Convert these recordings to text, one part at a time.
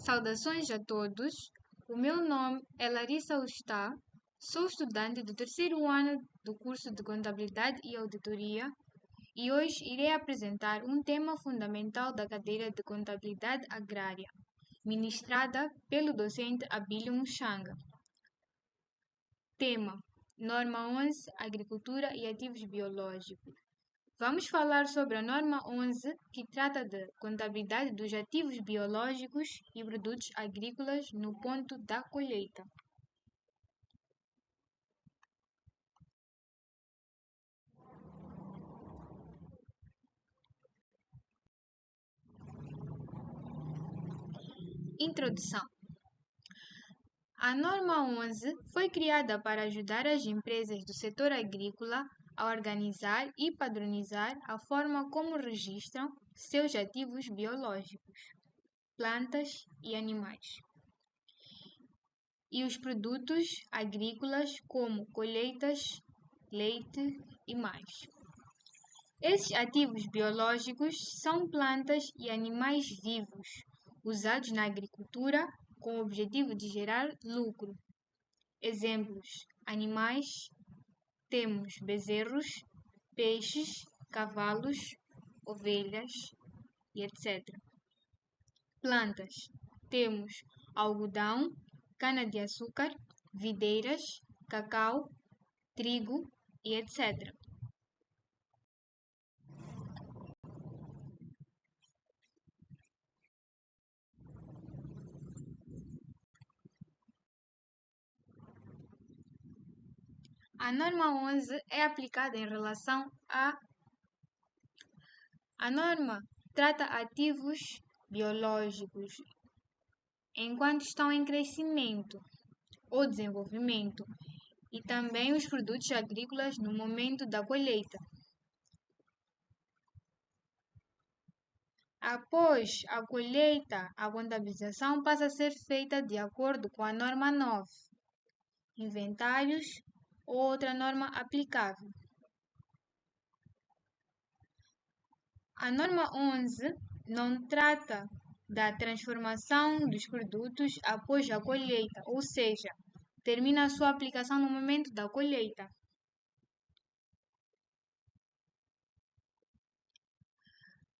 Saudações a todos. O meu nome é Larissa Ustah, sou estudante do terceiro ano do curso de Contabilidade e Auditoria e hoje irei apresentar um tema fundamental da cadeira de Contabilidade Agrária, ministrada pelo docente Abílio Muxanga. Tema: Norma 11, Agricultura e Ativos Biológicos. Vamos falar sobre a Norma 11, que trata de contabilidade dos ativos biológicos e produtos agrícolas no ponto da colheita. Introdução. A Norma 11 foi criada para ajudar as empresas do setor agrícola a organizar e padronizar a forma como registram seus ativos biológicos, plantas e animais, e os produtos agrícolas como colheitas, leite e mais. Esses ativos biológicos são plantas e animais vivos, usados na agricultura com o objetivo de gerar lucro. Exemplos: animais, temos bezerros, peixes, cavalos, ovelhas e etc. Plantas, temos algodão, cana-de-açúcar, videiras, cacau, trigo e etc. A norma 11 é aplicada em relação a norma trata ativos biológicos enquanto estão em crescimento ou desenvolvimento e também os produtos agrícolas no momento da colheita. Após a colheita, a contabilização passa a ser feita de acordo com a norma 9, inventários ou outra norma aplicável. A norma 11 não trata da transformação dos produtos após a colheita, ou seja, termina a sua aplicação no momento da colheita.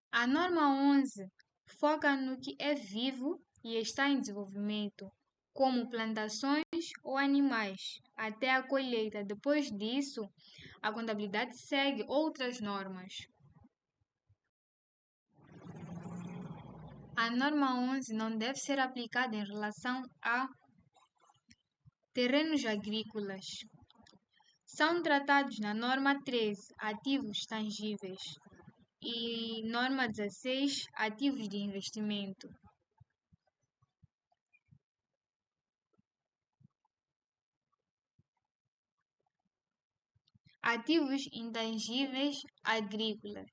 A norma 11 foca no que é vivo e está em desenvolvimento, como plantações ou animais, até a colheita. Depois disso, a contabilidade segue outras normas. A norma 11 não deve ser aplicada em relação a terrenos agrícolas. São tratados na norma 13, ativos tangíveis, e norma 16, ativos de investimento. Ativos intangíveis agrícolas,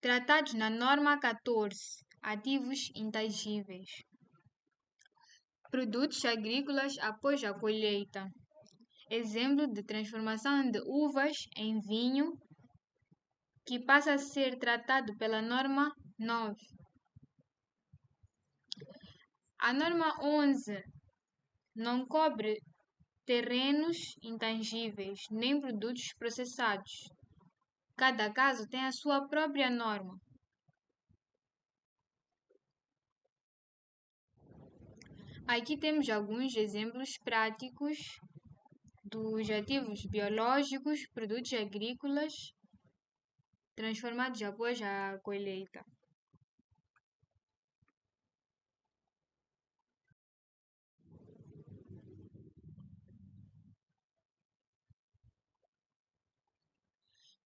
tratados na norma 14, ativos intangíveis. Produtos agrícolas após a colheita. Exemplo de transformação de uvas em vinho, que passa a ser tratado pela norma 9. A norma 11 não cobre terrenos intangíveis nem produtos processados. Cada caso tem a sua própria norma. Aqui temos alguns exemplos práticos dos ativos biológicos, produtos agrícolas transformados após a colheita.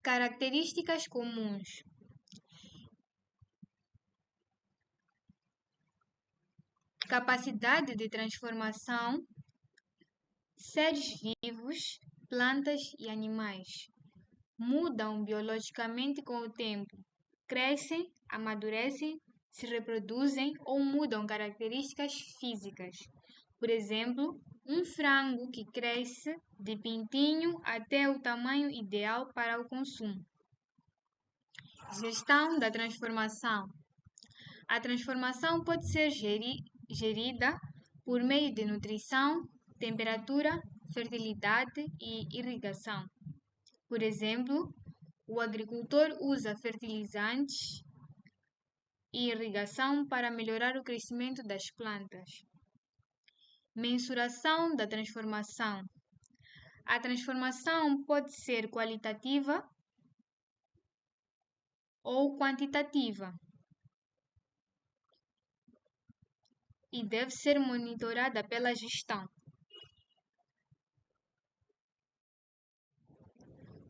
Características comuns. Capacidade de transformação, seres vivos, plantas e animais. Mudam biologicamente com o tempo, crescem, amadurecem, se reproduzem ou mudam características físicas. Por exemplo, um frango que cresce de pintinho até o tamanho ideal para o consumo. Gestão da transformação. A transformação pode ser gerida por meio de nutrição, temperatura, fertilidade e irrigação. Por exemplo, o agricultor usa fertilizantes e irrigação para melhorar o crescimento das plantas. Mensuração da transformação. A transformação pode ser qualitativa ou quantitativa e deve ser monitorada pela gestão.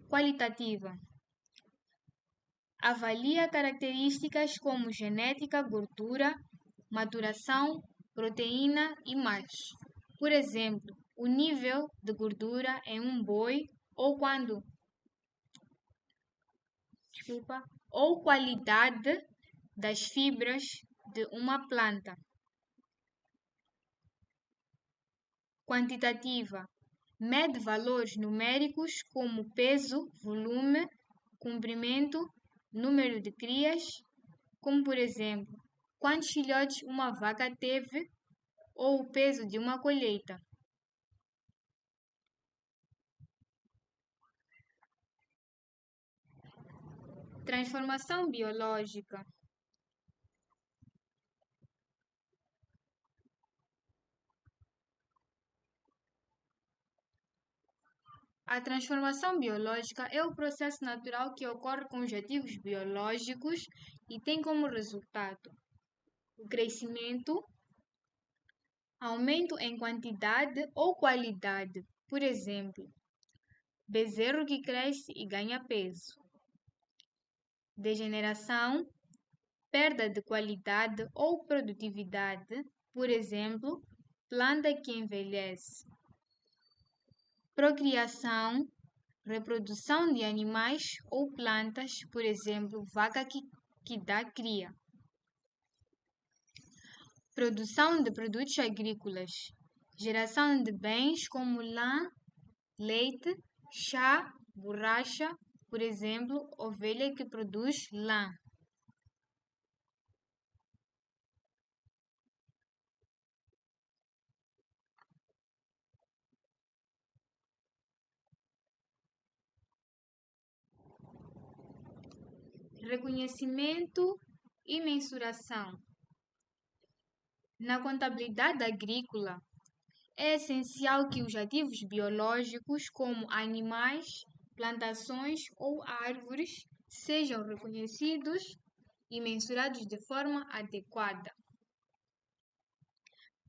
Qualitativa. Avalia características como genética, gordura, maturação, proteína e mais. Por exemplo, o nível de gordura em um boi ou qualidade das fibras de uma planta. Quantitativa. Mede valores numéricos como peso, volume, comprimento, número de crias, como por exemplo, quantos filhotes uma vaca teve ou o peso de uma colheita. Transformação biológica. A transformação biológica é o processo natural que ocorre com os ativos biológicos e tem como resultado o crescimento, aumento em quantidade ou qualidade. Por exemplo, bezerro que cresce e ganha peso. Degeneração, perda de qualidade ou produtividade. Por exemplo, planta que envelhece. Procriação, reprodução de animais ou plantas, por exemplo, vaca que dá cria. Produção de produtos agrícolas, geração de bens como lã, leite, chá, borracha, por exemplo, ovelha que produz lã. Reconhecimento e mensuração. Na contabilidade agrícola, é essencial que os ativos biológicos, como animais, plantações ou árvores, sejam reconhecidos e mensurados de forma adequada,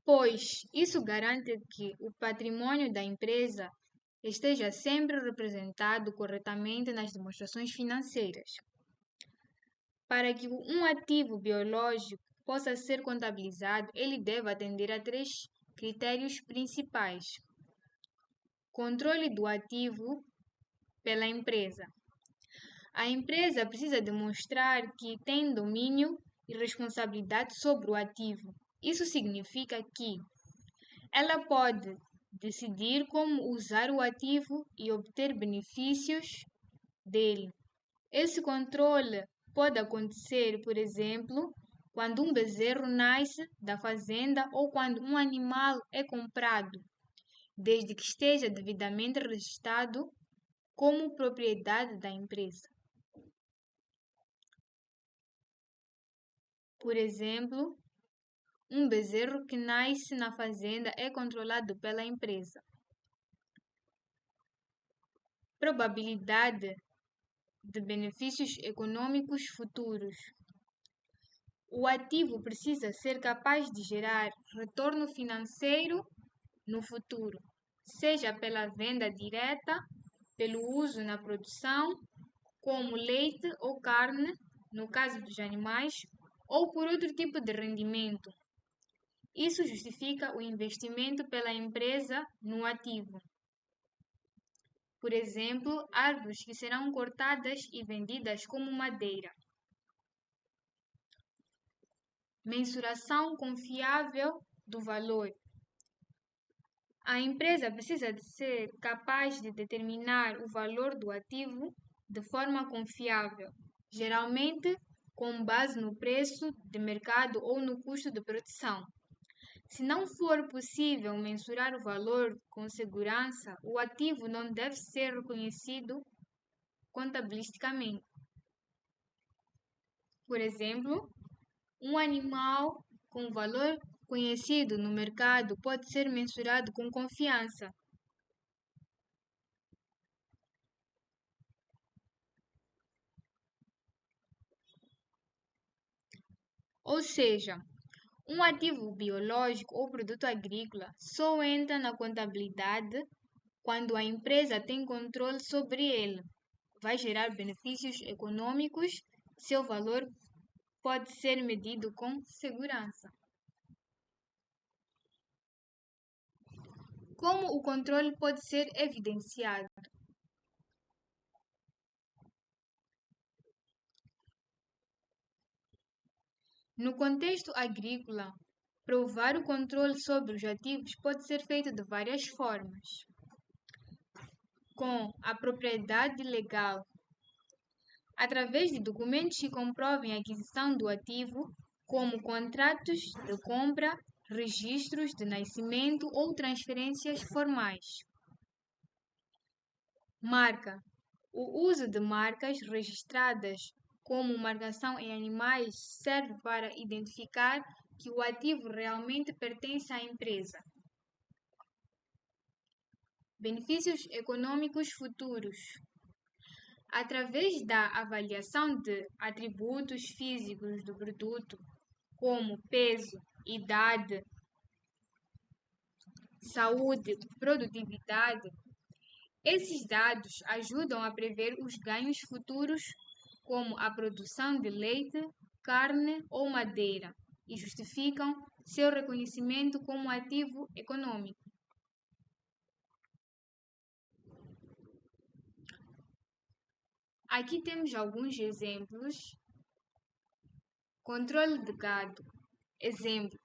pois isso garante que o patrimônio da empresa esteja sempre representado corretamente nas demonstrações financeiras. Para que um ativo biológico possa ser contabilizado, ele deve atender a 3 critérios principais: controle do ativo pela empresa. A empresa precisa demonstrar que tem domínio e responsabilidade sobre o ativo. Isso significa que ela pode decidir como usar o ativo e obter benefícios dele. Esse controle pode acontecer, por exemplo, quando um bezerro nasce da fazenda ou quando um animal é comprado, desde que esteja devidamente registrado como propriedade da empresa. Por exemplo, um bezerro que nasce na fazenda é controlado pela empresa. Probabilidade de benefícios econômicos futuros. O ativo precisa ser capaz de gerar retorno financeiro no futuro, seja pela venda direta, pelo uso na produção, como leite ou carne, no caso dos animais, ou por outro tipo de rendimento. Isso justifica o investimento pela empresa no ativo. Por exemplo, árvores que serão cortadas e vendidas como madeira. Mensuração confiável do valor. A empresa precisa de ser capaz de determinar o valor do ativo de forma confiável, geralmente com base no preço de mercado ou no custo de produção. Se não for possível mensurar o valor com segurança, o ativo não deve ser reconhecido contabilisticamente. Por exemplo, um animal com valor conhecido no mercado pode ser mensurado com confiança. Ou seja, um ativo biológico ou produto agrícola só entra na contabilidade quando a empresa tem controle sobre ele. Vai gerar benefícios econômicos, seu valor pode ser medido com segurança. Como o controle pode ser evidenciado? No contexto agrícola, provar o controle sobre os ativos pode ser feito de várias formas. Com a propriedade legal, através de documentos que comprovem a aquisição do ativo, como contratos de compra, registros de nascimento ou transferências formais. Marca. O uso de marcas registradas como marcação em animais serve para identificar que o ativo realmente pertence à empresa. Benefícios econômicos futuros. Através da avaliação de atributos físicos do produto, como peso, idade, saúde, produtividade, esses dados ajudam a prever os ganhos futuros, como a produção de leite, carne ou madeira, e justificam seu reconhecimento como ativo econômico. Aqui temos alguns exemplos. Controle de gado. Exemplo: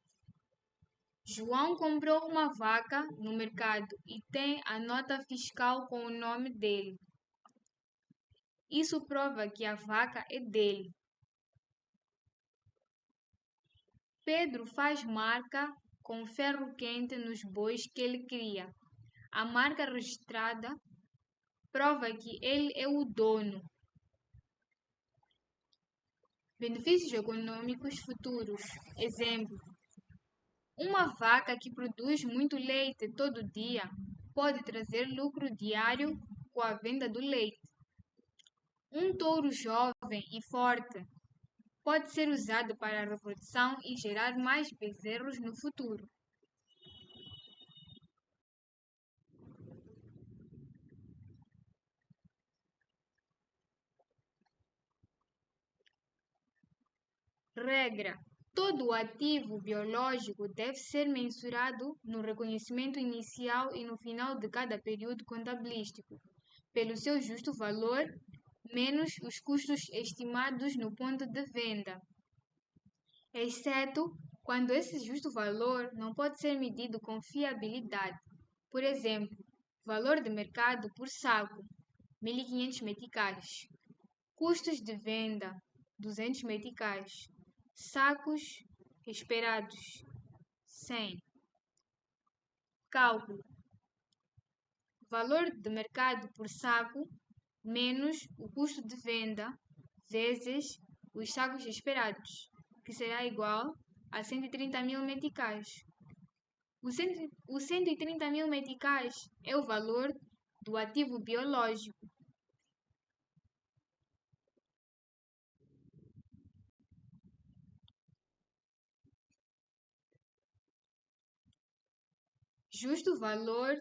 João comprou uma vaca no mercado e tem a nota fiscal com o nome dele. Isso prova que a vaca é dele. Pedro faz marca com ferro quente nos bois que ele cria. A marca registrada prova que ele é o dono. Benefícios econômicos futuros. Exemplo: uma vaca que produz muito leite todo dia pode trazer lucro diário com a venda do leite. Um touro jovem e forte pode ser usado para a reprodução e gerar mais bezerros no futuro. Regra: todo ativo biológico deve ser mensurado no reconhecimento inicial e no final de cada período contabilístico, pelo seu justo valor, menos os custos estimados no ponto de venda, exceto quando esse justo valor não pode ser medido com fiabilidade. Por exemplo, valor de mercado por saco, 1.500 meticais. Custos de venda, 200 meticais. Sacos esperados, 100. Cálculo: valor de mercado por saco menos o custo de venda vezes os sacos esperados, que será igual a 130.000 meticais. Os 130.000 meticais é o valor do ativo biológico. Justo valor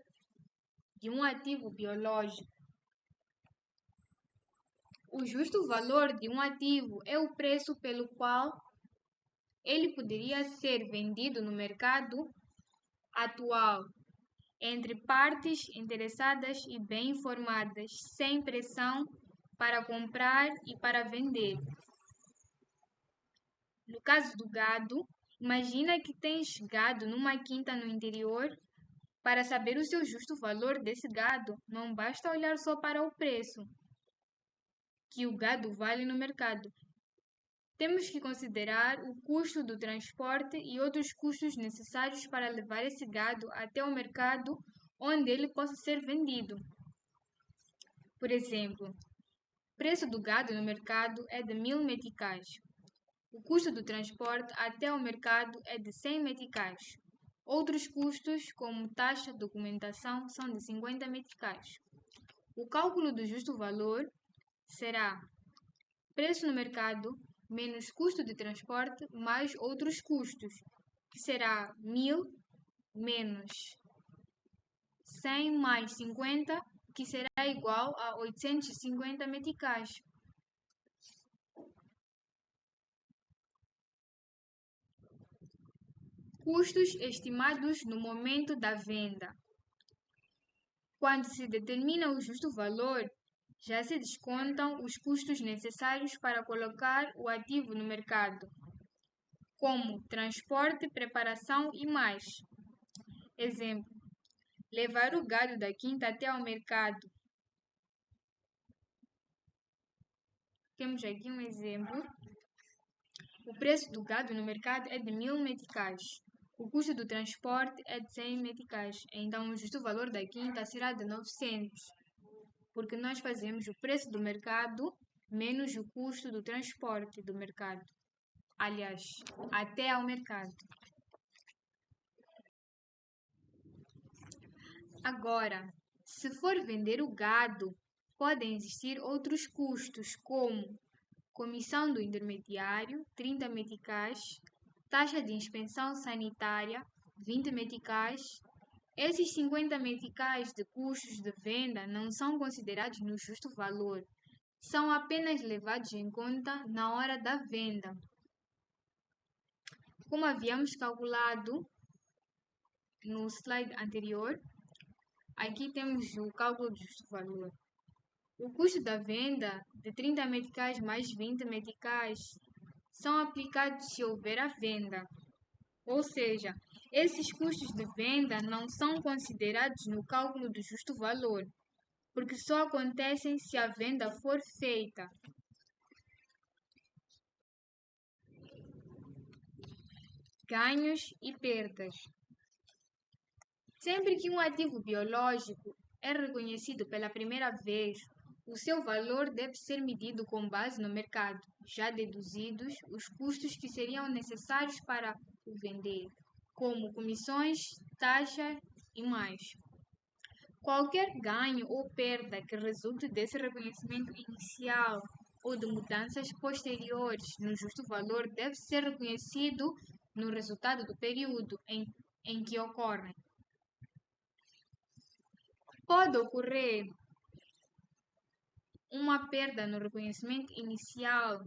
de um ativo biológico. O justo valor de um ativo é o preço pelo qual ele poderia ser vendido no mercado atual, entre partes interessadas e bem informadas, sem pressão para comprar e para vender. No caso do gado, imagina que tens gado numa quinta no interior. Para saber o seu justo valor desse gado, não basta olhar só para o preço que o gado vale no mercado. Temos que considerar o custo do transporte e outros custos necessários para levar esse gado até o mercado onde ele possa ser vendido. Por exemplo, o preço do gado no mercado é de 1000 meticais. O custo do transporte até o mercado é de 100 meticais. Outros custos, como taxa de documentação, são de 50 meticais. O cálculo do justo valor será preço no mercado menos custo de transporte mais outros custos, que será 1000 menos 100 mais 50, que será igual a 850 meticais. Custos estimados no momento da venda. Quando se determina o justo valor, já se descontam os custos necessários para colocar o ativo no mercado, como transporte, preparação e mais. Exemplo: levar o gado da quinta até ao mercado. Temos aqui um exemplo. O preço do gado no mercado é de 1000 meticais. O custo do transporte é de 100 meticais. Então, o justo valor da quinta será de 900. Porque nós fazemos o preço do mercado menos o custo do transporte do mercado. Aliás, até ao mercado. Agora, se for vender o gado, podem existir outros custos, como comissão do intermediário, 30 meticais, taxa de inspeção sanitária, 20 meticais. Esses 50 meticais de custos de venda não são considerados no justo valor, são apenas levados em conta na hora da venda. Como havíamos calculado no slide anterior, aqui temos o cálculo do justo valor. O custo da venda de 30 meticais mais 20 meticais são aplicados se houver a venda. Ou seja, esses custos de venda não são considerados no cálculo do justo valor, porque só acontecem se a venda for feita. Ganhos e perdas. Sempre que um ativo biológico é reconhecido pela primeira vez, o seu valor deve ser medido com base no mercado, já deduzidos os custos que seriam necessários para o vender, como comissões, taxa e mais. Qualquer ganho ou perda que resulte desse reconhecimento inicial ou de mudanças posteriores no justo valor deve ser reconhecido no resultado do período em que ocorrem. Pode ocorrer uma perda no reconhecimento inicial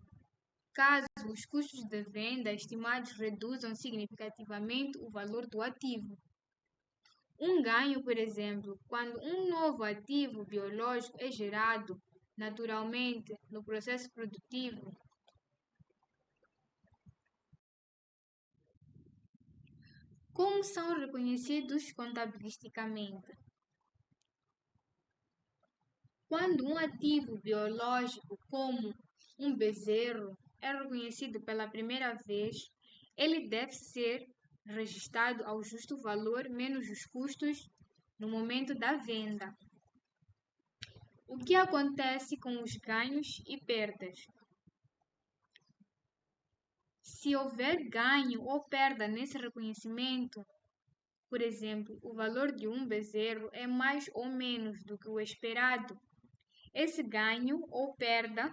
caso os custos de venda estimados reduzam significativamente o valor do ativo. Um ganho, por exemplo, quando um novo ativo biológico é gerado naturalmente no processo produtivo. Como são reconhecidos contabilisticamente? Quando um ativo biológico, como um bezerro, é reconhecido pela primeira vez, ele deve ser registrado ao justo valor menos os custos no momento da venda. O que acontece com os ganhos e perdas? Se houver ganho ou perda nesse reconhecimento, por exemplo, o valor de um bezerro é mais ou menos do que o esperado, esse ganho ou perda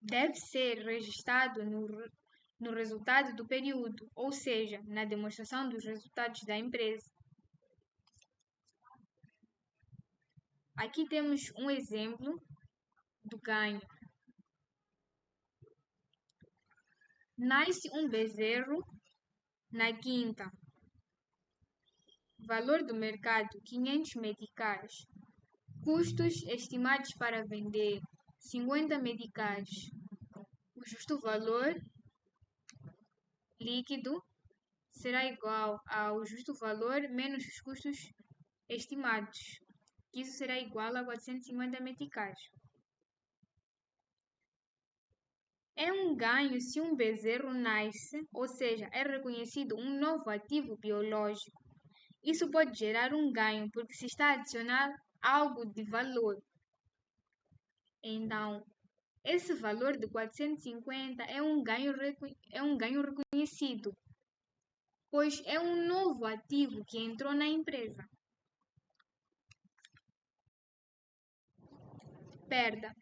deve ser registrado no resultado do período, ou seja, na demonstração dos resultados da empresa. Aqui temos um exemplo do ganho. Nasce um bezerro na quinta. Valor do mercado: 500 meticais. Custos estimados para vender: 50 meticais. O justo valor líquido será igual ao justo valor menos os custos estimados, que isso será igual a 450 meticais. É um ganho se um bezerro nasce, ou seja, é reconhecido um novo ativo biológico. Isso pode gerar um ganho porque se está a adicionar algo de valor. Então, esse valor de 450 é um ganho reconhecido, pois é um novo ativo que entrou na empresa. Perda.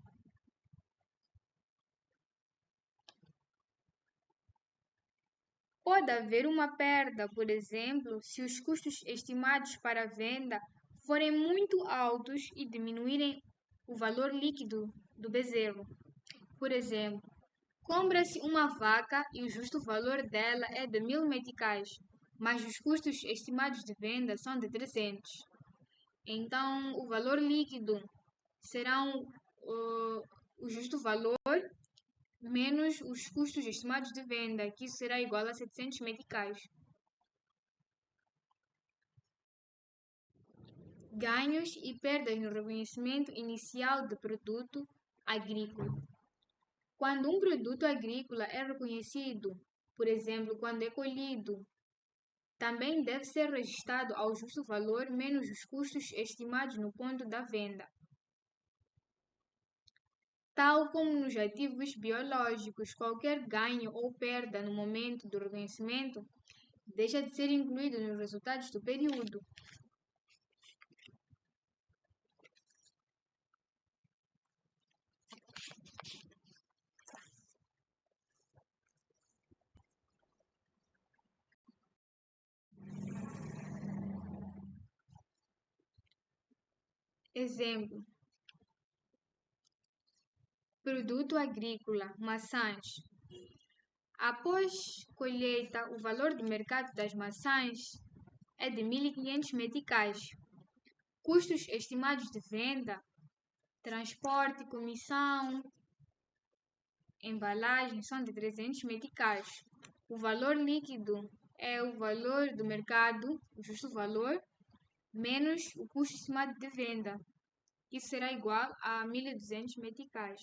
Pode haver uma perda, por exemplo, se os custos estimados para a venda forem muito altos e diminuírem o valor líquido do bezerro. Por exemplo, compra-se uma vaca e o justo valor dela é de 1000 meticais, mas os custos estimados de venda são de 300. Então, o valor líquido será o justo valor menos os custos estimados de venda, que isso será igual a 700 meticais. Ganhos e perdas no reconhecimento inicial de produto agrícola. Quando um produto agrícola é reconhecido, por exemplo, quando é colhido, também deve ser registrado ao justo valor menos os custos estimados no ponto da venda. Tal como nos ativos biológicos, qualquer ganho ou perda no momento do reconhecimento deixa de ser incluído nos resultados do período. Exemplo: produto agrícola, maçãs. Após colheita, o valor do mercado das maçãs é de 1500 meticais. Custos estimados de venda, transporte, comissão, embalagem são de 300 meticais. O valor líquido é o valor do mercado, o justo valor, menos o custo estimado de venda. Isso será igual a 1200 meticais.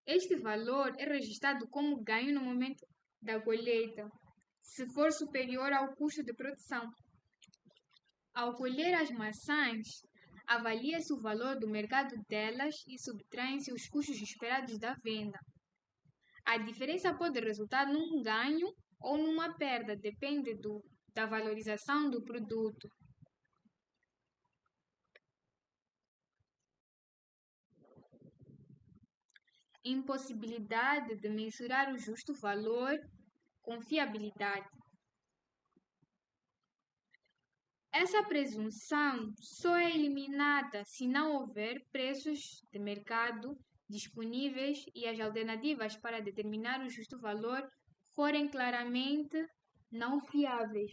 Este valor é registrado como ganho no momento da colheita, se for superior ao custo de produção. Ao colher as maçãs, avalia-se o valor do mercado delas e subtraem-se os custos esperados da venda. A diferença pode resultar num ganho ou numa perda, depende da valorização do produto. Impossibilidade de mensurar o justo valor, confiabilidade. Essa presunção só é eliminada se não houver preços de mercado disponíveis e as alternativas para determinar o justo valor forem claramente não fiáveis.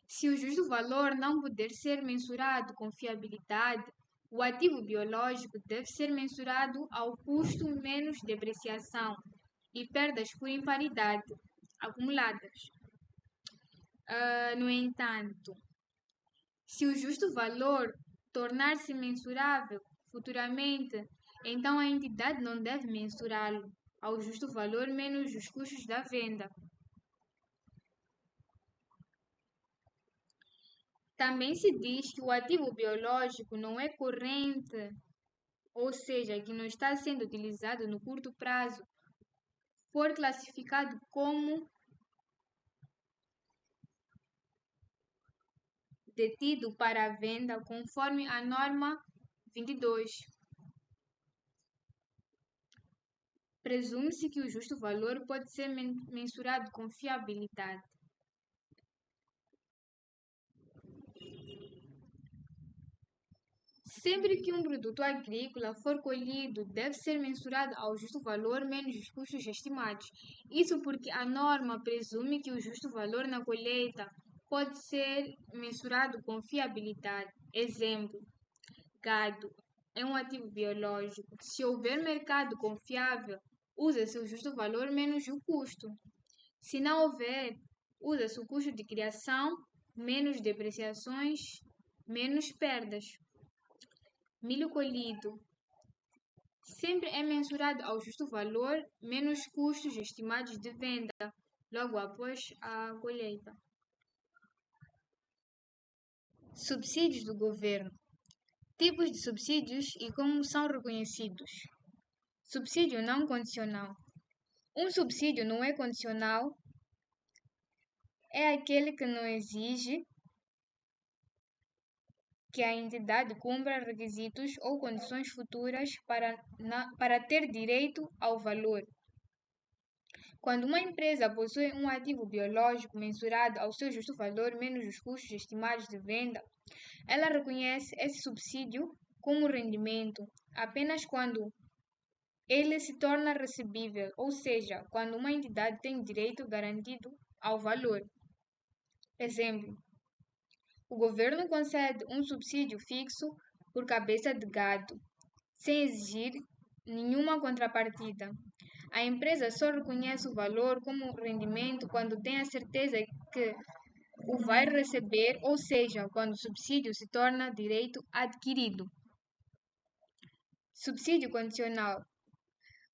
Se o justo valor não puder ser mensurado com fiabilidade, o ativo biológico deve ser mensurado ao custo menos depreciação e perdas por imparidade acumuladas. No entanto, se o justo valor tornar-se mensurável futuramente, então a entidade não deve mensurá-lo ao justo valor menos os custos da venda. Também se diz que o ativo biológico não é corrente, ou seja, que não está sendo utilizado no curto prazo, for classificado como detido para a venda conforme a norma 22. Presume-se que o justo valor pode ser mensurado com fiabilidade. Sempre que um produto agrícola for colhido, deve ser mensurado ao justo valor menos os custos estimados. Isso porque a norma presume que o justo valor na colheita pode ser mensurado com fiabilidade. Exemplo: gado é um ativo biológico. Se houver mercado confiável, usa-se o justo valor menos o custo. Se não houver, usa-se o custo de criação menos depreciações, menos perdas. Milho colhido sempre é mensurado ao justo valor menos custos estimados de venda logo após a colheita. Subsídios do governo. Tipos de subsídios e como são reconhecidos. Subsídio não condicional. Um subsídio não é condicional é aquele que não exige que a entidade cumpra requisitos ou condições futuras para ter direito ao valor. Quando uma empresa possui um ativo biológico mensurado ao seu justo valor menos os custos estimados de venda, ela reconhece esse subsídio como rendimento apenas quando ele se torna recebível, ou seja, quando uma entidade tem direito garantido ao valor. Exemplo: o governo concede um subsídio fixo por cabeça de gado, sem exigir nenhuma contrapartida. A empresa só reconhece o valor como rendimento quando tem a certeza que o vai receber, ou seja, quando o subsídio se torna direito adquirido. Subsídio condicional.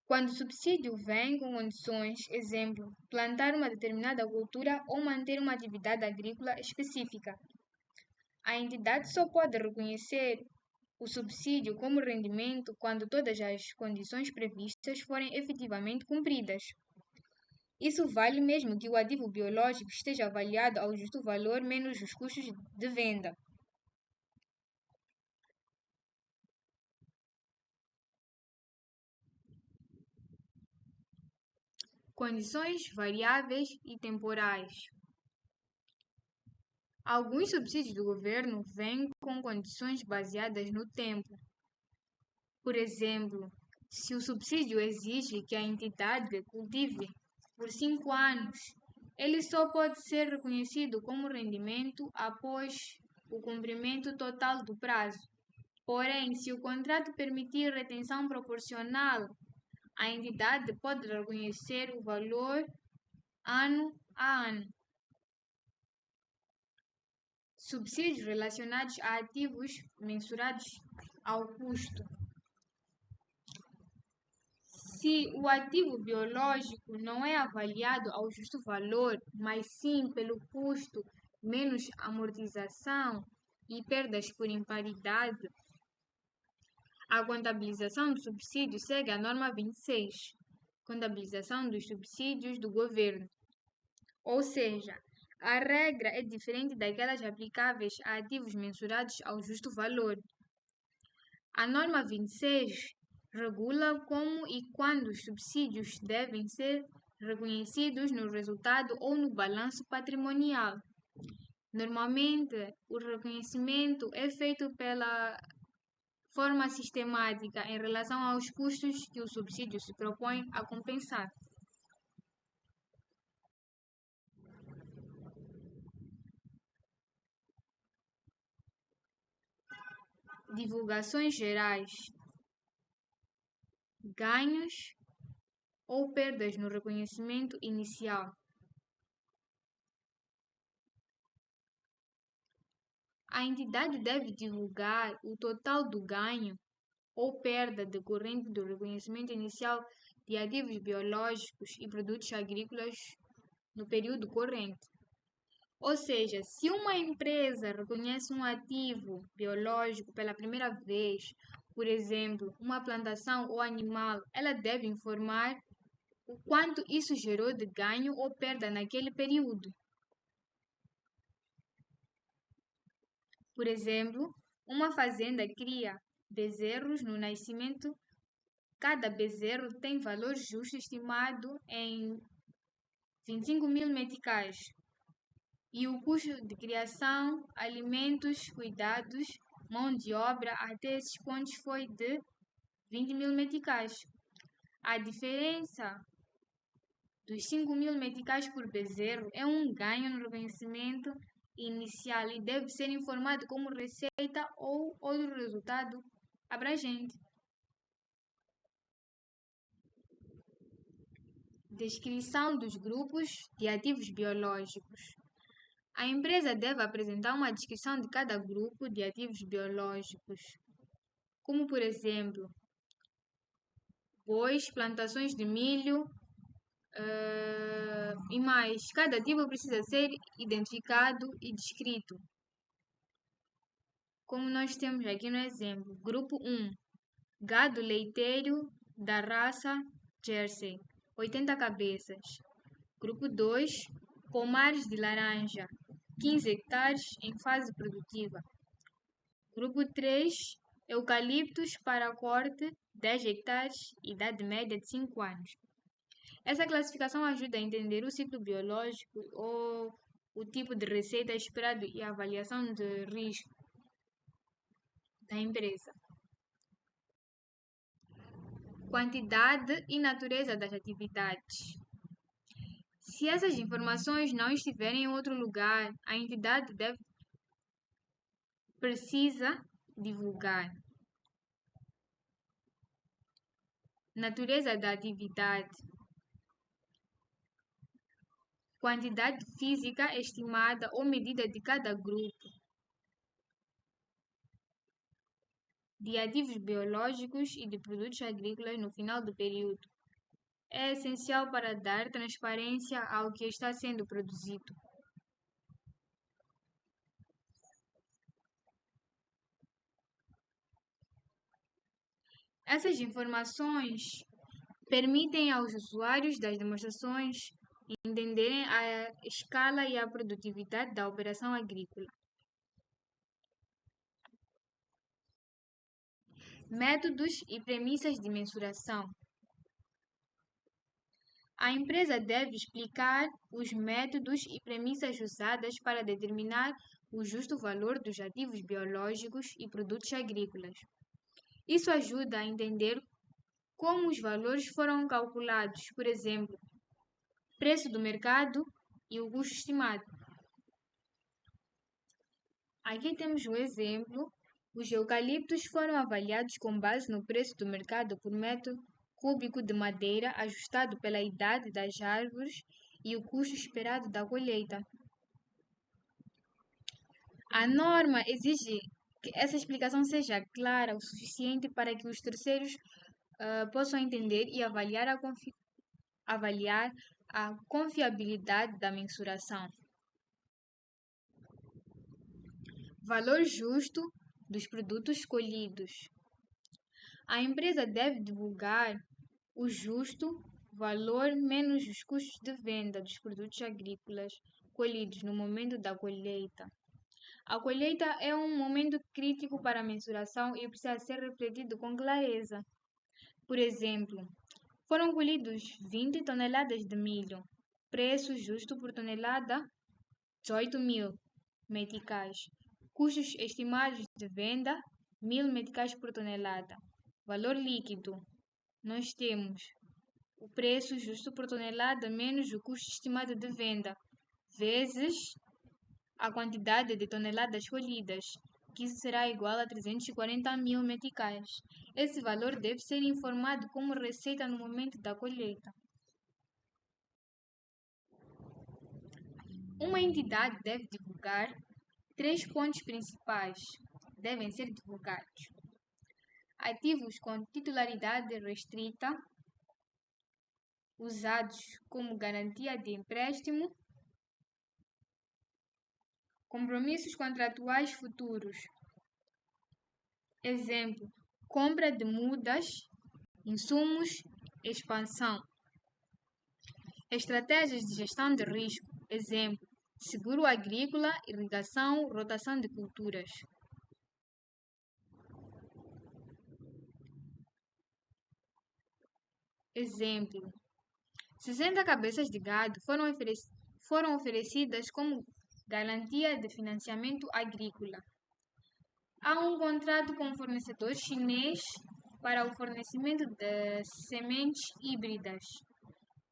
Quando o subsídio vem com condições, exemplo, plantar uma determinada cultura ou manter uma atividade agrícola específica. A entidade só pode reconhecer o subsídio como rendimento quando todas as condições previstas forem efetivamente cumpridas. Isso vale mesmo que o ativo biológico esteja avaliado ao justo valor menos os custos de venda. Condições variáveis e temporais. Alguns subsídios do governo vêm com condições baseadas no tempo. Por exemplo, se o subsídio exige que a entidade cultive por 5 anos, ele só pode ser reconhecido como rendimento após o cumprimento total do prazo. Porém, se o contrato permitir retenção proporcional, a entidade pode reconhecer o valor ano a ano. Subsídios relacionados a ativos mensurados ao custo. Se o ativo biológico não é avaliado ao justo valor, mas sim pelo custo menos amortização e perdas por imparidade, a contabilização do subsídio segue a norma 26, contabilização dos subsídios do governo. Ou seja, a regra é diferente daquelas aplicáveis a ativos mensurados ao justo valor. A norma 26 regula como e quando os subsídios devem ser reconhecidos no resultado ou no balanço patrimonial. Normalmente, o reconhecimento é feito pela forma sistemática em relação aos custos que o subsídio se propõe a compensar. Divulgações gerais. Ganhos ou perdas no reconhecimento inicial. A entidade deve divulgar o total do ganho ou perda decorrente do reconhecimento inicial de ativos biológicos e produtos agrícolas no período corrente. Ou seja, se uma empresa reconhece um ativo biológico pela primeira vez, por exemplo, uma plantação ou animal, ela deve informar o quanto isso gerou de ganho ou perda naquele período. Por exemplo, uma fazenda cria bezerros no nascimento. Cada bezerro tem valor justo estimado em 25.000 meticais. E o custo de criação, alimentos, cuidados, mão de obra até esses pontos foi de 20.000 meticais. A diferença dos 5.000 meticais por bezerro é um ganho no reconhecimento inicial e deve ser informado como receita ou outro resultado abrangente. Descrição dos grupos de ativos biológicos. A empresa deve apresentar uma descrição de cada grupo de ativos biológicos, como por exemplo, bois, plantações de milho, e mais. Cada tipo precisa ser identificado e descrito. Como nós temos aqui no exemplo, grupo 1, gado leiteiro da raça Jersey, 80 cabeças. Grupo 2, pomares de laranja, 15 hectares em fase produtiva. Grupo 3, eucaliptos para corte, 10 hectares, idade média de 5 anos. Essa classificação ajuda a entender o ciclo biológico ou o tipo de receita esperado e a avaliação de risco da empresa. Quantidade e natureza das atividades. Se essas informações não estiverem em outro lugar, a entidade precisa divulgar. Natureza da atividade. Quantidade física estimada ou medida de cada grupo de ativos biológicos e de produtos agrícolas no final do período. É essencial para dar transparência ao que está sendo produzido. Essas informações permitem aos usuários das demonstrações entenderem a escala e a produtividade da operação agrícola. Métodos e premissas de mensuração. A empresa deve explicar os métodos e premissas usadas para determinar o justo valor dos ativos biológicos e produtos agrícolas. Isso ajuda a entender como os valores foram calculados, por exemplo, preço do mercado e o custo estimado. Aqui temos um exemplo. Os eucaliptos foram avaliados com base no preço do mercado por metro cúbico de madeira ajustado pela idade das árvores e o custo esperado da colheita. A norma exige que essa explicação seja clara o suficiente para que os terceiros possam entender e avaliar a confiabilidade da mensuração. Valor justo dos produtos escolhidos. A empresa deve divulgar o justo valor menos os custos de venda dos produtos agrícolas colhidos no momento da colheita. A colheita é um momento crítico para a mensuração e precisa ser refletido com clareza. Por exemplo, foram colhidos 20 toneladas de milho, preço justo por tonelada 18.000 meticais, custos estimados de venda 1.000 meticais por tonelada, valor líquido. Nós temos o preço justo por tonelada menos o custo estimado de venda, vezes a quantidade de toneladas colhidas, que isso será igual a 340.000 meticais. Esse valor deve ser informado como receita no momento da colheita. Uma entidade deve divulgar 3 pontos principais. Devem ser divulgados: ativos com titularidade restrita, usados como garantia de empréstimo, compromissos contratuais futuros. Exemplo: compra de mudas, insumos, expansão. Estratégias de gestão de risco. Exemplo: seguro agrícola, irrigação, rotação de culturas. Exemplo: 60 cabeças de gado foram oferecidas como garantia de financiamento agrícola. Há um contrato com o fornecedor chinês para o fornecimento de sementes híbridas.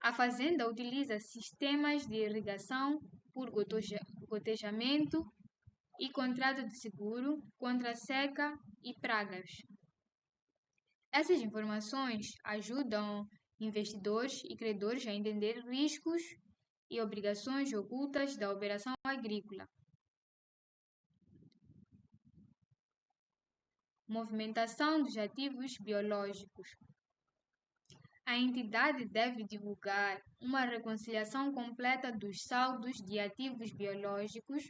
A fazenda utiliza sistemas de irrigação por gotejamento e contrato de seguro contra seca e pragas. Essas informações ajudam investidores e credores a entender riscos e obrigações ocultas da operação agrícola. Movimentação dos ativos biológicos. A entidade deve divulgar uma reconciliação completa dos saldos de ativos biológicos,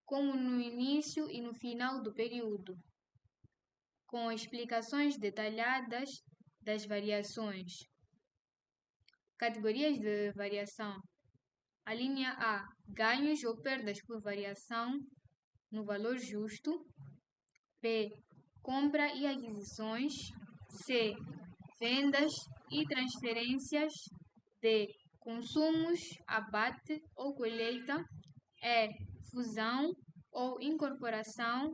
como no início e no final do período, com explicações detalhadas das variações. Categorias de variação. A linha A, ganhos ou perdas por variação no valor justo. B, compra e aquisições. C, vendas e transferências. D, consumos, abate ou colheita. E, fusão ou incorporação.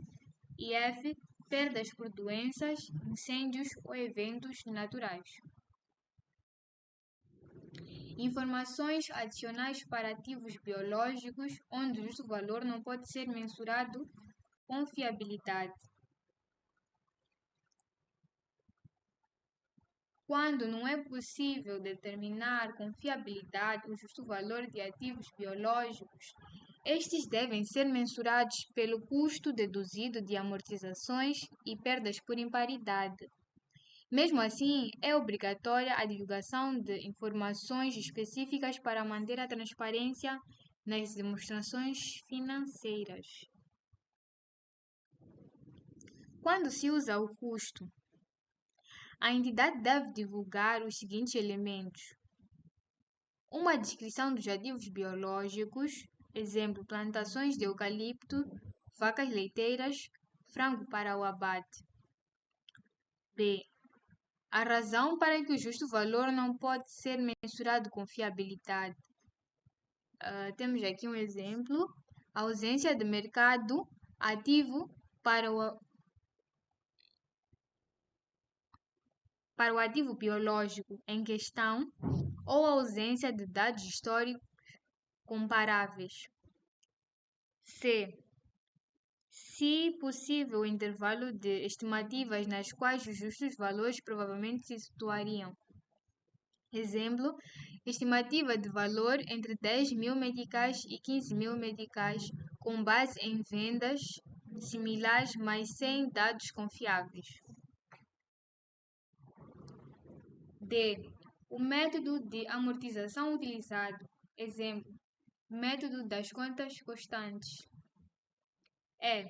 E F, perdas por doenças, incêndios ou eventos naturais. Informações adicionais para ativos biológicos onde o justo valor não pode ser mensurado com fiabilidade. Quando não é possível determinar com fiabilidade o justo valor de ativos biológicos, estes devem ser mensurados pelo custo deduzido de amortizações e perdas por imparidade. Mesmo assim, é obrigatória a divulgação de informações específicas para manter a transparência nas demonstrações financeiras. Quando se usa o custo, a entidade deve divulgar os seguintes elementos: uma descrição dos ativos biológicos, exemplo, plantações de eucalipto, vacas leiteiras, frango para o abate. B, a razão para que o justo valor não pode ser mensurado com fiabilidade. Temos aqui um exemplo: a ausência de mercado ativo para o ativo biológico em questão ou a ausência de dados históricos comparáveis. C, se possível, o intervalo de estimativas nas quais os justos valores provavelmente se situariam. Exemplo, estimativa de valor entre 10.000 meticais e 15.000 meticais, com base em vendas similares, mas sem dados confiáveis. D, o método de amortização utilizado. Exemplo, método das contas constantes. E,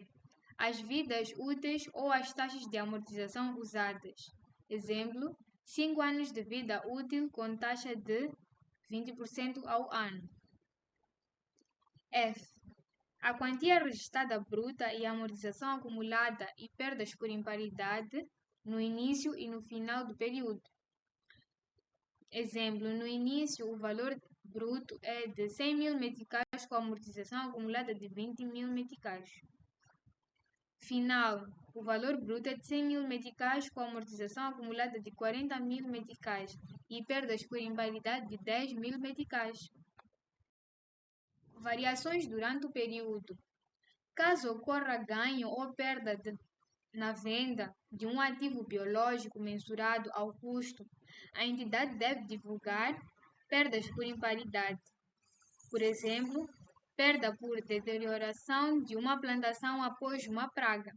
as vidas úteis ou as taxas de amortização usadas. Exemplo, 5 anos de vida útil com taxa de 20% ao ano. F, a quantia registrada bruta e a amortização acumulada e perdas por imparidade no início e no final do período. Exemplo, no início o valor bruto é de 100.000 meticais com amortização acumulada de 20.000 meticais. Final, o valor bruto é de 100.000 meticais com amortização acumulada de 40.000 meticais e perdas por imparidade de 10.000 meticais. Variações durante o período. Caso ocorra ganho ou perda na venda de um ativo biológico mensurado ao custo, a entidade deve divulgar perdas por imparidade. Por exemplo, perda por deterioração de uma plantação após uma praga.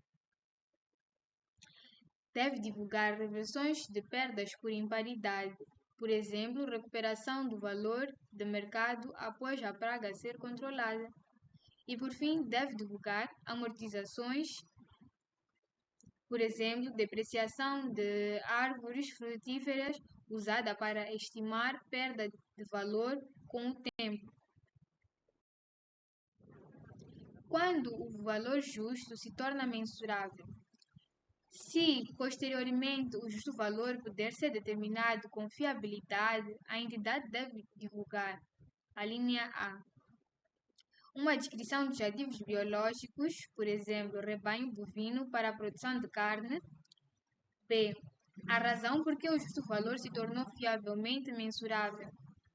Deve divulgar reversões de perdas por imparidade. Por exemplo, recuperação do valor de mercado após a praga ser controlada. E, por fim, deve divulgar amortizações, por exemplo, depreciação de árvores frutíferas usada para estimar perda de valor com o tempo. Quando o valor justo se torna mensurável. Se, posteriormente, o justo valor puder ser determinado com fiabilidade, a entidade deve divulgar a linha A. Uma descrição dos ativos biológicos, por exemplo, rebanho bovino para a produção de carne. B, a razão por que o justo valor se tornou fiavelmente mensurável.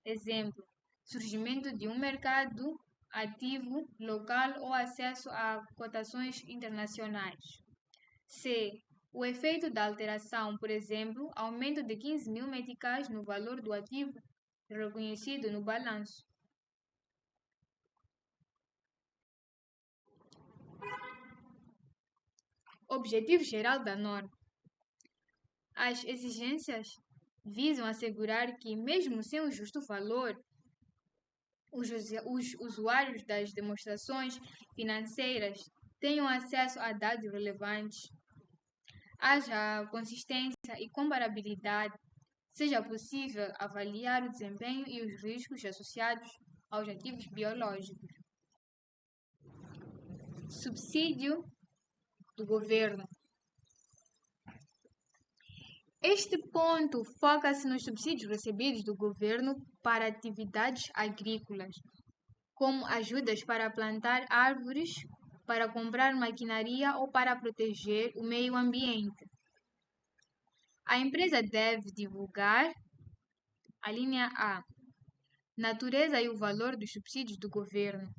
Exemplo, surgimento de um mercado ativo local ou acesso a cotações internacionais. C, o efeito da alteração, por exemplo, aumento de 15.000 meticais no valor do ativo reconhecido no balanço. Objetivo geral da norma. As exigências visam assegurar que, mesmo sem o justo valor, os usuários das demonstrações financeiras tenham acesso a dados relevantes, haja consistência e comparabilidade, seja possível avaliar o desempenho e os riscos associados aos ativos biológicos. Subsídio do governo. Este ponto foca-se nos subsídios recebidos do governo para atividades agrícolas, como ajudas para plantar árvores, para comprar maquinaria ou para proteger o meio ambiente. A empresa deve divulgar a linha A: natureza e o valor dos subsídios do governo.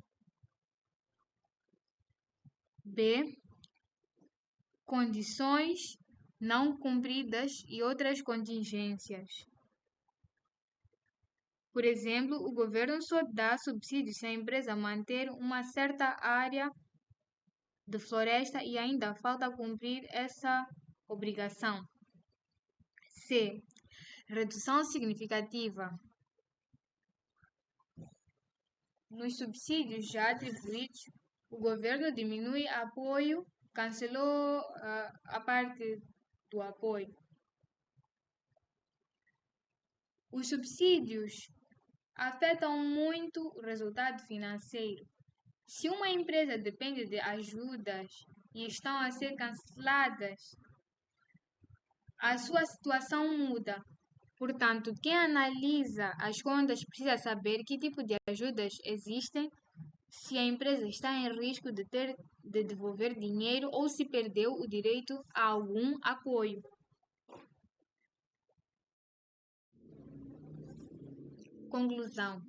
B: condições não cumpridas e outras contingências. Por exemplo, o governo só dá subsídios se a empresa manter uma certa área de floresta e ainda falta cumprir essa obrigação. C: redução significativa. Nos subsídios já atribuídos, o governo diminui apoio, cancelou a parte do apoio. Os subsídios afetam muito o resultado financeiro. Se uma empresa depende de ajudas e estão a ser canceladas, a sua situação muda. Portanto, quem analisa as contas precisa saber que tipo de ajudas existem, se a empresa está em risco de ter de devolver dinheiro ou se perdeu o direito a algum apoio. Conclusão.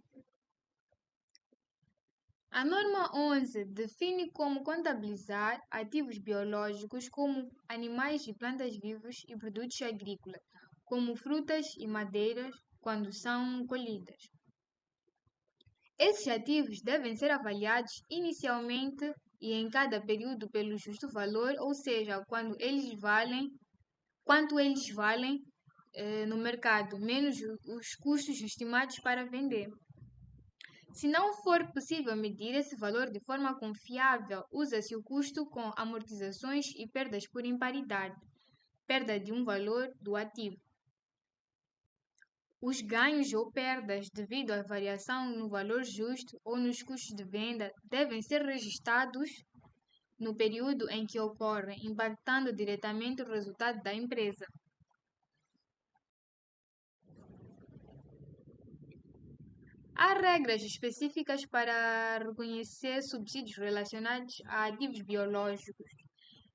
A norma 11 define como contabilizar ativos biológicos como animais e plantas vivos e produtos agrícolas, como frutas e madeiras, quando são colhidas. Esses ativos devem ser avaliados inicialmente e em cada período pelo justo valor, ou seja, quanto eles valem no mercado, menos os custos estimados para vender. Se não for possível medir esse valor de forma confiável, usa-se o custo com amortizações e perdas por imparidade, perda de um valor do ativo. Os ganhos ou perdas devido à variação no valor justo ou nos custos de venda devem ser registrados no período em que ocorrem, impactando diretamente o resultado da empresa. Há regras específicas para reconhecer subsídios relacionados a ativos biológicos,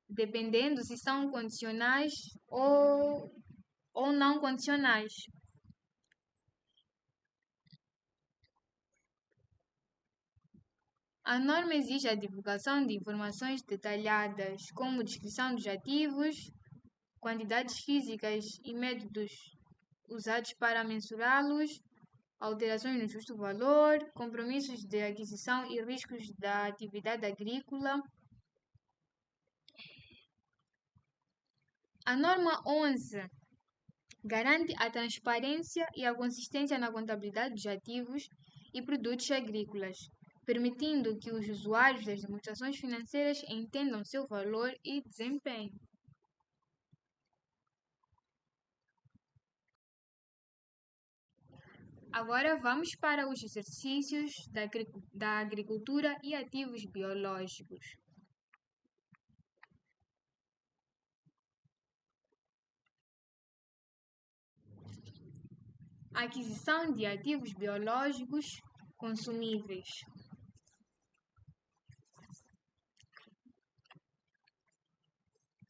dependendo se são condicionais ou não condicionais. A norma exige a divulgação de informações detalhadas, como descrição dos ativos, quantidades físicas e métodos usados para mensurá-los, alterações no justo valor, compromissos de aquisição e riscos da atividade agrícola. A norma 11 garante a transparência e a consistência na contabilidade dos ativos e produtos agrícolas, permitindo que os usuários das demonstrações financeiras entendam seu valor e desempenho. Agora vamos para os exercícios da agricultura e ativos biológicos. Aquisição de ativos biológicos consumíveis.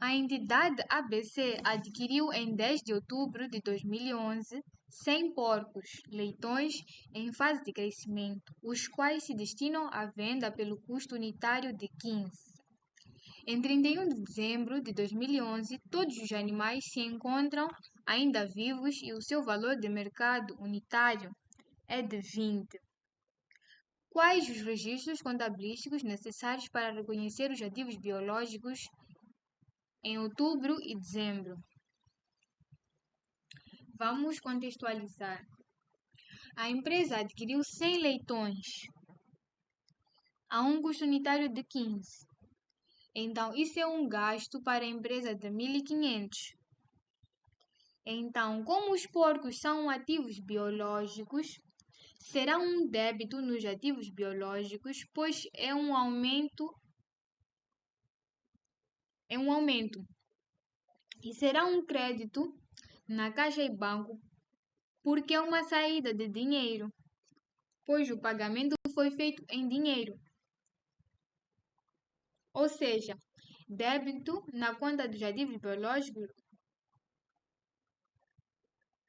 A entidade ABC adquiriu em 10 de outubro de 2011 100 porcos, leitões em fase de crescimento, os quais se destinam à venda pelo custo unitário de 15. Em 31 de dezembro de 2011, todos os animais se encontram ainda vivos e o seu valor de mercado unitário é de 20. Quais os registros contabilísticos necessários para reconhecer os ativos biológicos em outubro e dezembro? Vamos contextualizar. A empresa adquiriu 100 leitões a um custo unitário de 15. Então, isso é um gasto para a empresa de 1.500. Então, como os porcos são ativos biológicos, será um débito nos ativos biológicos, pois é um aumento. E será um crédito na caixa e banco, porque é uma saída de dinheiro, pois o pagamento foi feito em dinheiro. Ou seja, débito na conta dos ativos biológicos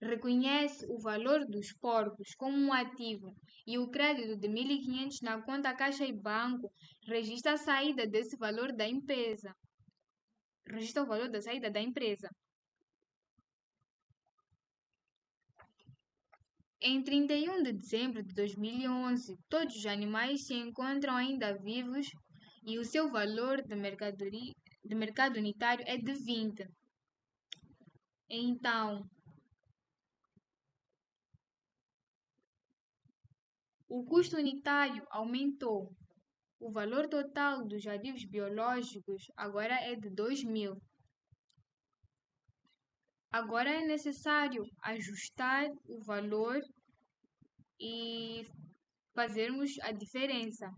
reconhece o valor dos porcos como um ativo e o crédito de 1.500 na conta caixa e banco registra a saída desse valor da empresa. Registra o valor da saída da empresa. Em 31 de dezembro de 2011, todos os animais se encontram ainda vivos e o seu valor de mercado unitário é de 20. Então, o custo unitário aumentou. O valor total dos ativos biológicos agora é de 2.000. Agora é necessário ajustar o valor e fazermos a diferença,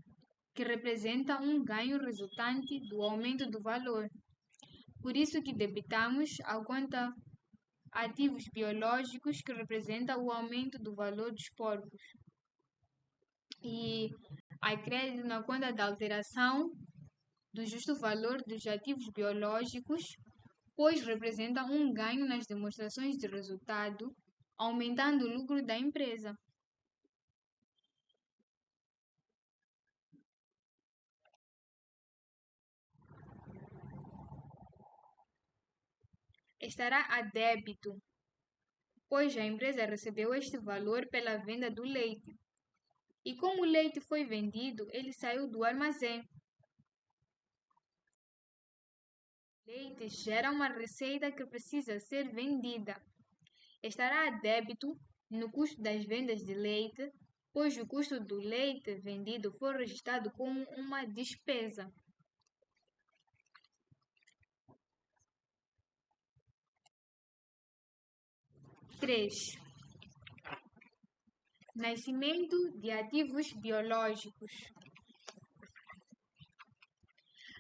que representa um ganho resultante do aumento do valor. Por isso que debitamos a conta ativos biológicos, que representa o aumento do valor dos porcos. E há crédito na conta da alteração do justo valor dos ativos biológicos, pois representa um ganho nas demonstrações de resultado, aumentando o lucro da empresa. Estará a débito, pois a empresa recebeu este valor pela venda do leite. E como o leite foi vendido, ele saiu do armazém. Leite gera uma receita que precisa ser vendida. Estará a débito no custo das vendas de leite, pois o custo do leite vendido foi registrado como uma despesa. Três. Nascimento de ativos biológicos.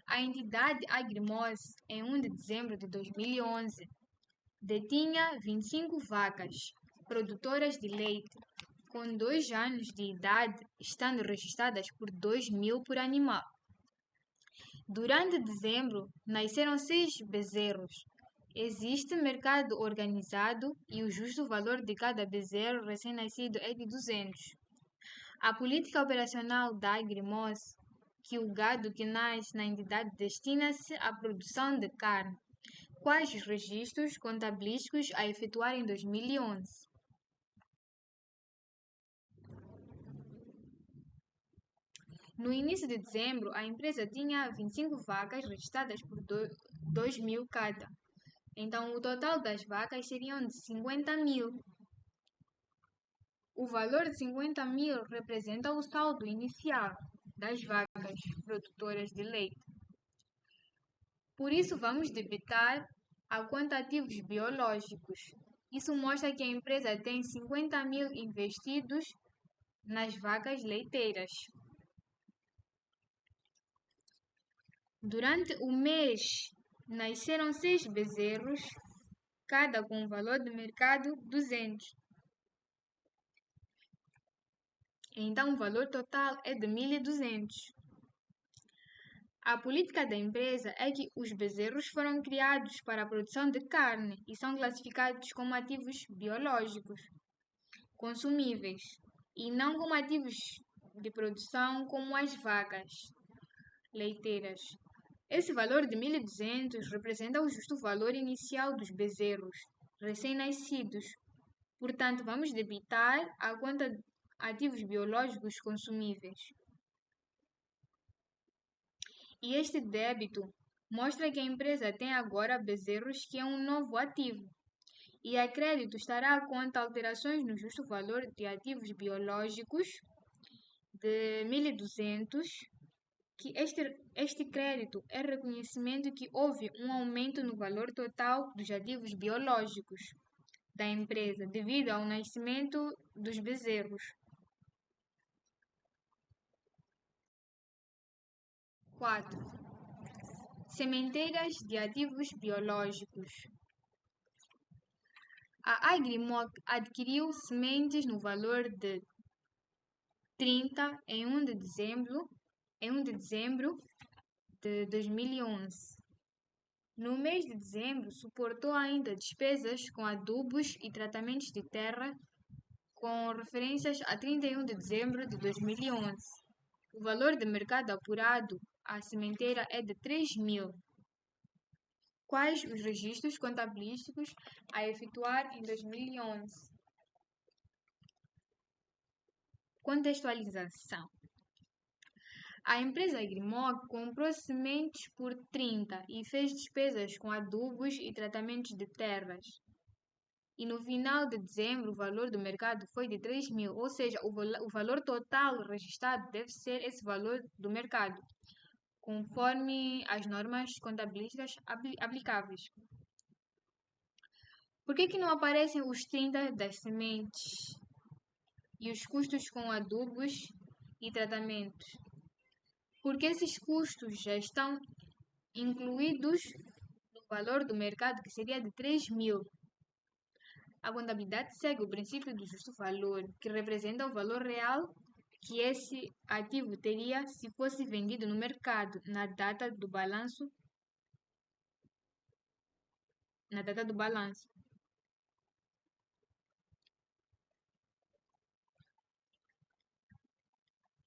A entidade Agrimós, em 1 de dezembro de 2011, detinha 25 vacas produtoras de leite com 2 anos de idade, estando registradas por 2.000 por animal. Durante dezembro, nasceram 6 bezerros. Existe mercado organizado e o justo valor de cada bezerro recém-nascido é de 200. A política operacional da Agrimós, que o gado que nasce na entidade destina-se à produção de carne. Quais os registros contabilísticos a efetuar em 2011? No início de dezembro, a empresa tinha 25 vacas registradas por 2.000 cada. Então, o total das vacas seriam de 50.000. O valor de 50.000 representa o saldo inicial das vacas produtoras de leite. Por isso, vamos debitar a conta ativos biológicos. Isso mostra que a empresa tem 50.000 investidos nas vacas leiteiras. Durante o mês, nasceram 6 bezerros, cada com valor de mercado 200. Então, o valor total é de 1.200. A política da empresa é que os bezerros foram criados para a produção de carne e são classificados como ativos biológicos, consumíveis, e não como ativos de produção como as vacas leiteiras. Esse valor de 1.200 representa o justo valor inicial dos bezerros recém-nascidos. Portanto, vamos debitar a conta ativos biológicos consumíveis. E este débito mostra que a empresa tem agora bezerros, que é um novo ativo. E a crédito estará a conta alterações no justo valor de ativos biológicos de 1.200, que este crédito é reconhecimento que houve um aumento no valor total dos ativos biológicos da empresa devido ao nascimento dos bezerros. 4. Sementeiras de ativos biológicos. A Agrimoc adquiriu sementes no valor de 30 em 1 de dezembro de 2011. No mês de dezembro, suportou ainda despesas com adubos e tratamentos de terra com referências a 31 de dezembro de 2011. O valor de mercado apurado à sementeira é de 3.000. Quais os registros contabilísticos a efetuar em 2011? Contextualização. A empresa Agrimoc comprou sementes por 30 e fez despesas com adubos e tratamentos de terras. E no final de dezembro o valor do mercado foi de 3.000, ou seja, o valor total registrado deve ser esse valor do mercado, conforme as normas contabilísticas aplicáveis. Por que não aparecem os 30 das sementes e os custos com adubos e tratamentos? Porque esses custos já estão incluídos no valor do mercado, que seria de 3.000. A contabilidade segue o princípio do justo valor, que representa o valor real que esse ativo teria se fosse vendido no mercado na data do balanço.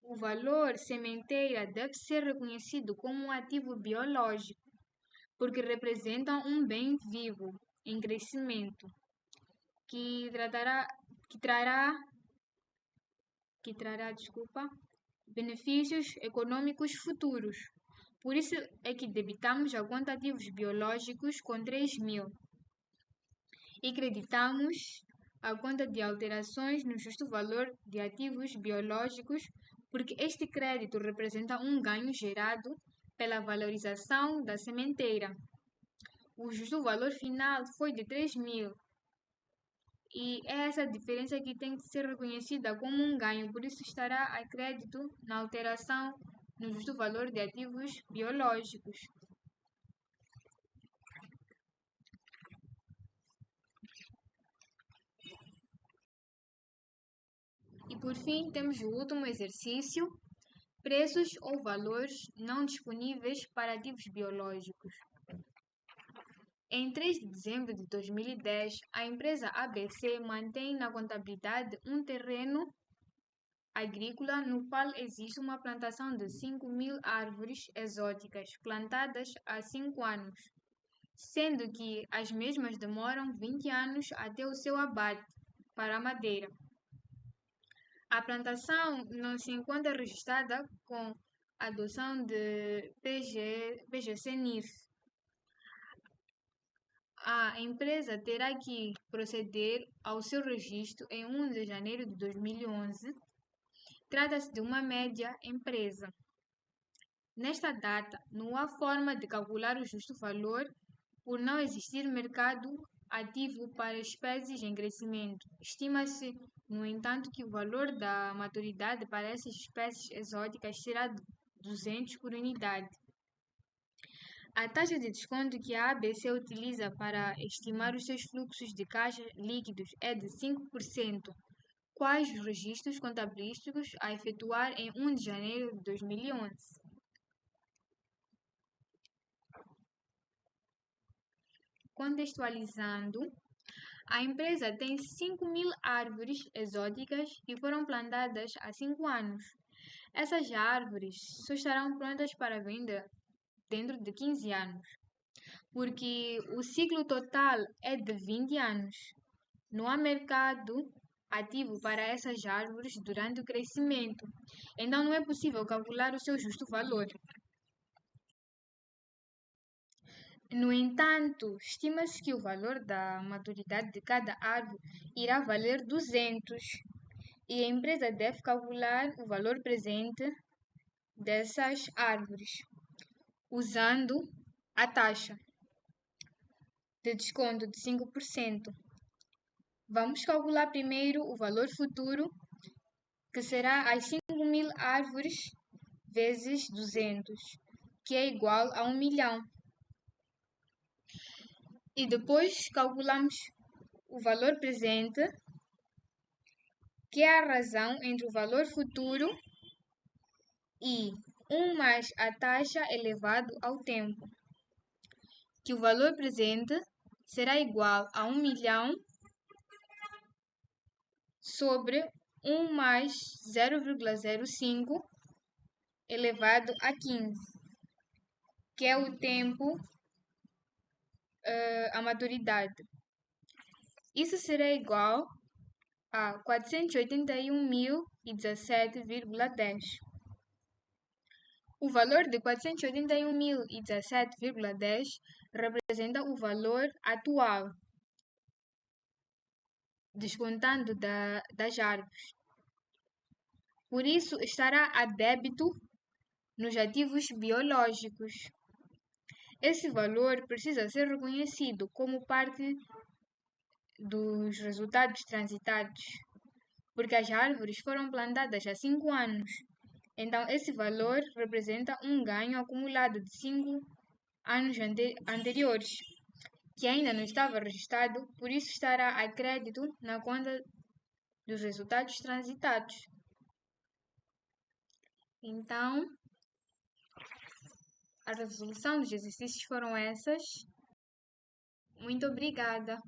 O valor sementeira deve ser reconhecido como um ativo biológico, porque representa um bem vivo em crescimento, que trará benefícios econômicos futuros. Por isso é que debitamos a conta ativos biológicos com 3.000 e creditamos a conta de alterações no justo valor de ativos biológicos, porque este crédito representa um ganho gerado pela valorização da sementeira. O justo valor final foi de 3.000 e é essa diferença que tem que ser reconhecida como um ganho, por isso estará a crédito na alteração no justo valor de ativos biológicos. E por fim, temos o último exercício: preços ou valores não disponíveis para ativos biológicos. Em 3 de dezembro de 2010, a empresa ABC mantém na contabilidade um terreno agrícola no qual existe uma plantação de 5.000 árvores exóticas plantadas há 5 anos, sendo que as mesmas demoram 20 anos até o seu abate para a madeira. A plantação não se encontra registrada com a adoção de PGC-NIF. A empresa terá que proceder ao seu registro em 1 de janeiro de 2011. Trata-se de uma média empresa. Nesta data, não há forma de calcular o justo valor por não existir mercado ativo para espécies em crescimento. Estima-se, no entanto, que o valor da maturidade para essas espécies exóticas será de 200 por unidade. A taxa de desconto que a ABC utiliza para estimar os seus fluxos de caixa líquidos é de 5%. Quais os registros contabilísticos a efetuar em 1 de janeiro de 2011? Contextualizando, a empresa tem 5.000 árvores exóticas que foram plantadas há 5 anos. Essas árvores só estarão prontas para venda dentro de 15 anos, porque o ciclo total é de 20 anos. Não há mercado ativo para essas árvores durante o crescimento, então não é possível calcular o seu justo valor. No entanto, estima-se que o valor da maturidade de cada árvore irá valer 200 e a empresa deve calcular o valor presente dessas árvores usando a taxa de desconto de 5%. Vamos calcular primeiro o valor futuro, que será as 5.000 árvores vezes 200, que é igual a 1 milhão. E depois calculamos o valor presente, que é a razão entre o valor futuro e 1 mais a taxa elevado ao tempo, que o valor presente será igual a 1 milhão sobre 1 mais 0,05 elevado a 15, que é o tempo, a maturidade. Isso será igual a 481.017,10. O valor de 481.017,10 representa o valor atual, descontando das árvores. Por isso, estará a débito nos ativos biológicos. Esse valor precisa ser reconhecido como parte dos resultados transitados, porque as árvores foram plantadas há 5 anos. Então, esse valor representa um ganho acumulado de 5 anos anteriores, que ainda não estava registrado, por isso estará a crédito na conta dos resultados transitados. Então, a resolução dos exercícios foram essas. Muito obrigada.